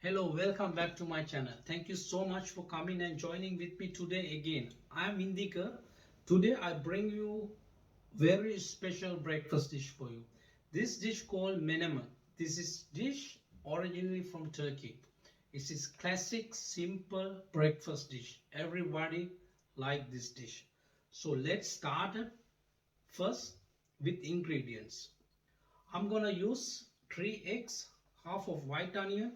Hello, welcome back to my channel. Thank you so much for coming and joining with me today again. I am Indika. Today I bring you very special breakfast dish for you. This dish called Menemen. This is dish originally from Turkey. It is classic simple breakfast dish. Everybody like this dish. So let's start it first with ingredients. I'm gonna use 3 eggs, half of white onion,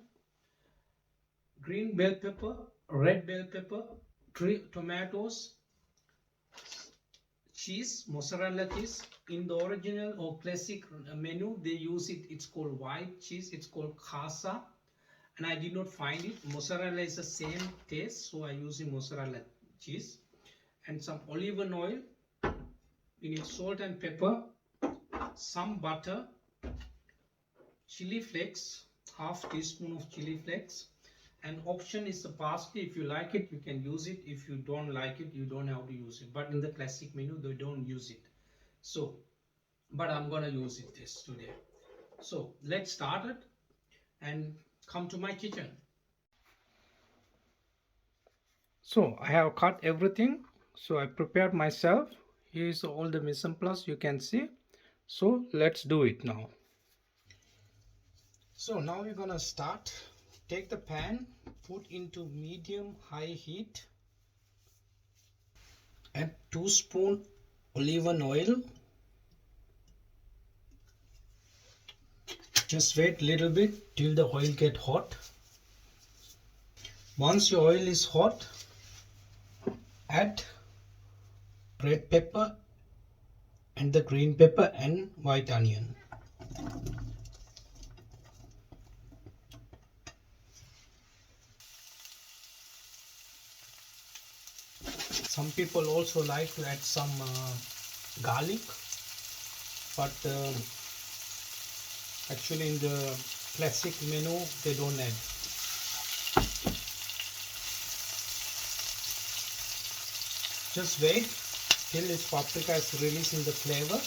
green bell pepper, red bell pepper, 3 tomatoes, cheese, mozzarella cheese. In the original or classic menu, they use it. It's called white cheese. It's called casa, and I did not find it. Mozzarella is the same taste, so I use the mozzarella cheese and some olive oil. We need salt and pepper, some butter, chili flakes, half teaspoon of chili flakes. And option is the parsley. If you like it, you can use it. If you don't like it, you don't have to use it. But in the classic menu, they don't use it. So, but I'm gonna use it this today. So let's start it and come to my kitchen. So I have cut everything. So I prepared myself. Here is all the mise en place you can see. So let's do it now. So now we're gonna start. Take the pan, put into medium high heat, add 2 spoons olive oil. Just wait a little bit till the oil get hot. Once your oil is hot, add red pepper and the green pepper and white onion. Some people also like to add some garlic, but actually in the classic menu they don't add. Just wait till its paprika is releasing the flavor.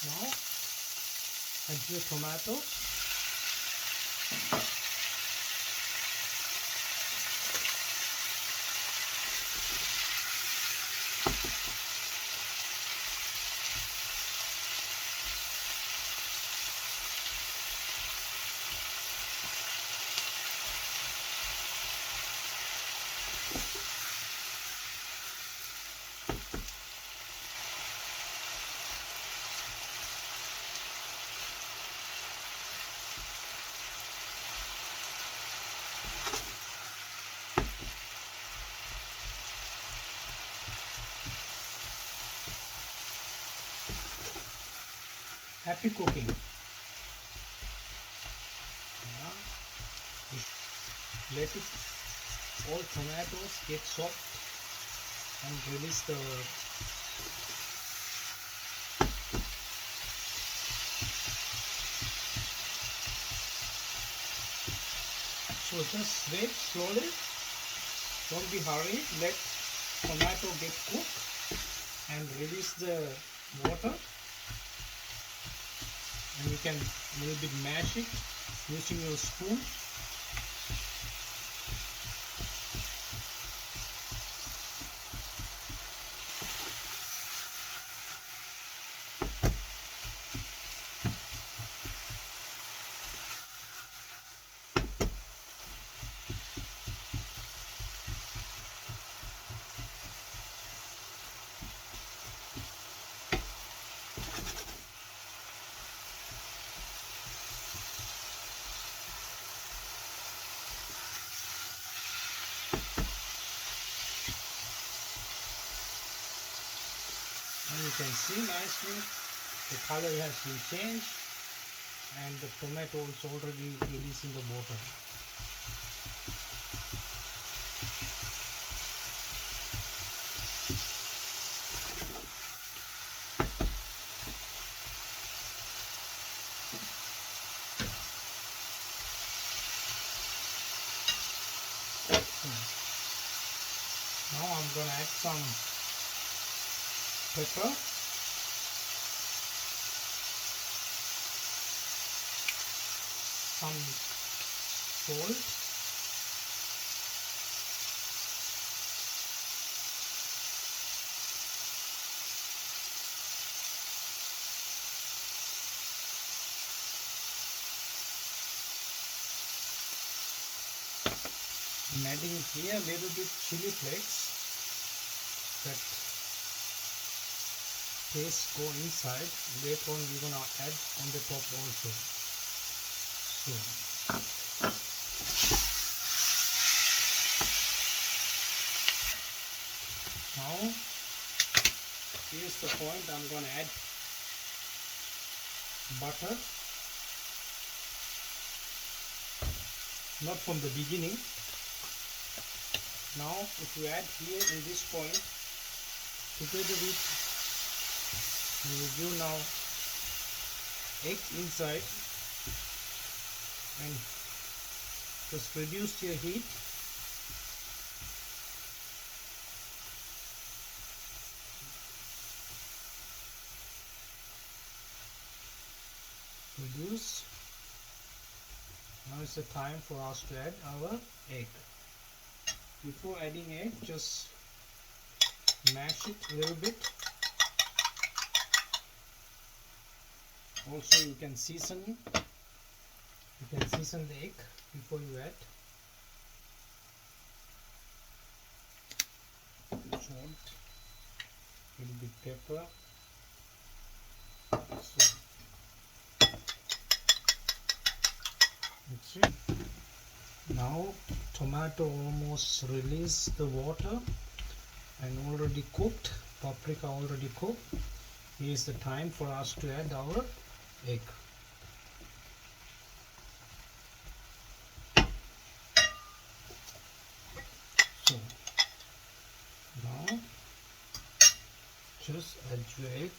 Now add your tomatoes. Happy cooking. Now, let it all tomatoes get soft and release the so just wait slowly, don't be hurried, let tomato get cooked and release the water. And you can a little bit mash it using your spoon. And you can see nicely the color has been changed and the tomato is already releasing the water. gonna add some pepper, some salt, I'm adding here a little bit chili flakes that taste go inside. Later on we're gonna add on the top also. So now here's the point. I'm gonna add butter, not from the beginning. Now if you add here in this point together with, you will give now egg inside and just reduce your heat. Reduce. Now is the time for us to add our egg. Before adding egg, just mash it a little bit. Also you can season it. You can season the egg before you add. Salt, a little bit pepper. So that's it. Now tomato almost released the water and already cooked. Paprika already cooked. Here's the time for us to add our egg. So now just add your egg.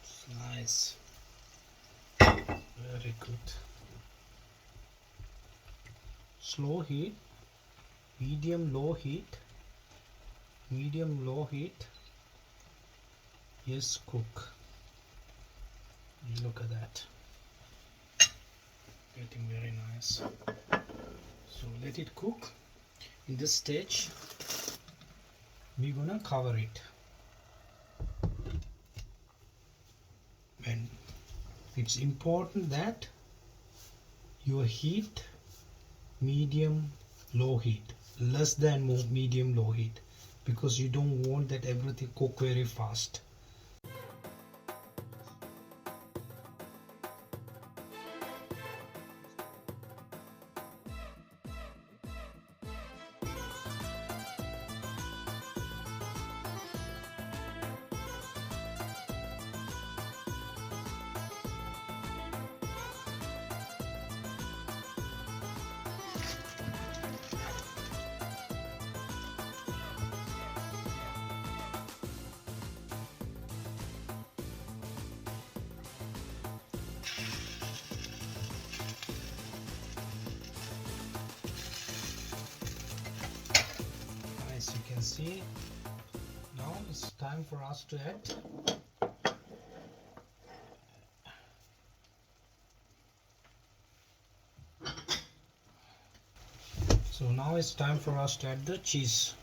It's nice. Very good. Slow heat, medium low heat, medium low heat. Yes, cook. Look at that. Getting very nice. So let it cook. In this stage, we're gonna cover it. And it's important that your heat medium low heat, less than medium low heat, because you don't want that everything cook very fast. As you can see, now it's time for us to add the cheese.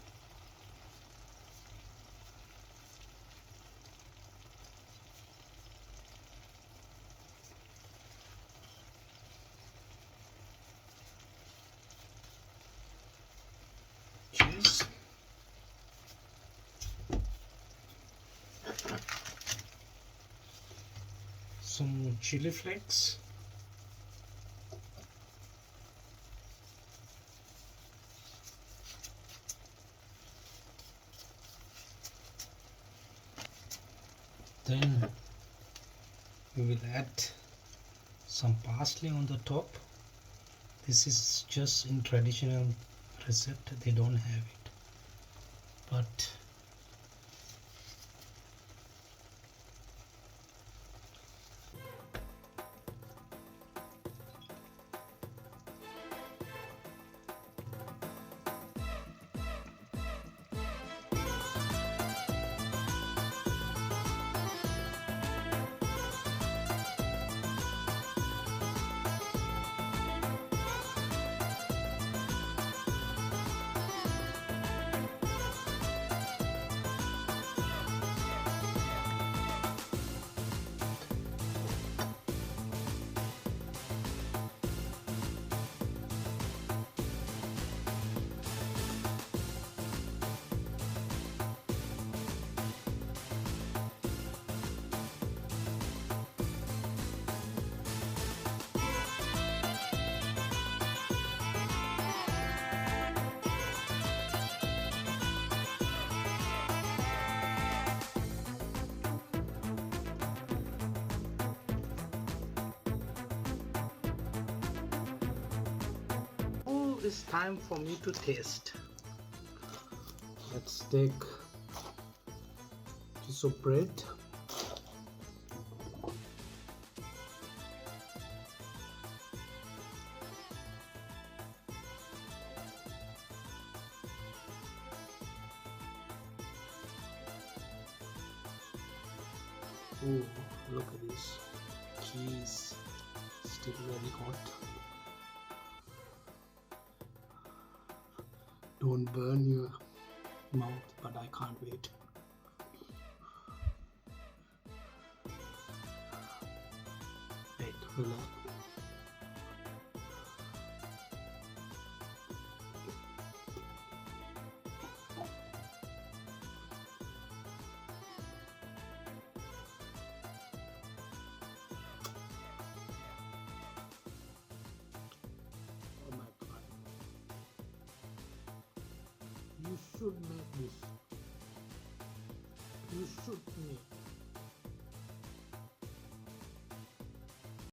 Some chili flakes, then we will add some parsley on the top. This is just in traditional recipe, they don't have it, but it's time for me to taste. Let's take a piece of bread. Oh, look at this cheese, still very hot. Don't burn your mouth, but I can't wait. Wait, relax. Oh my god. You should make this. You should make.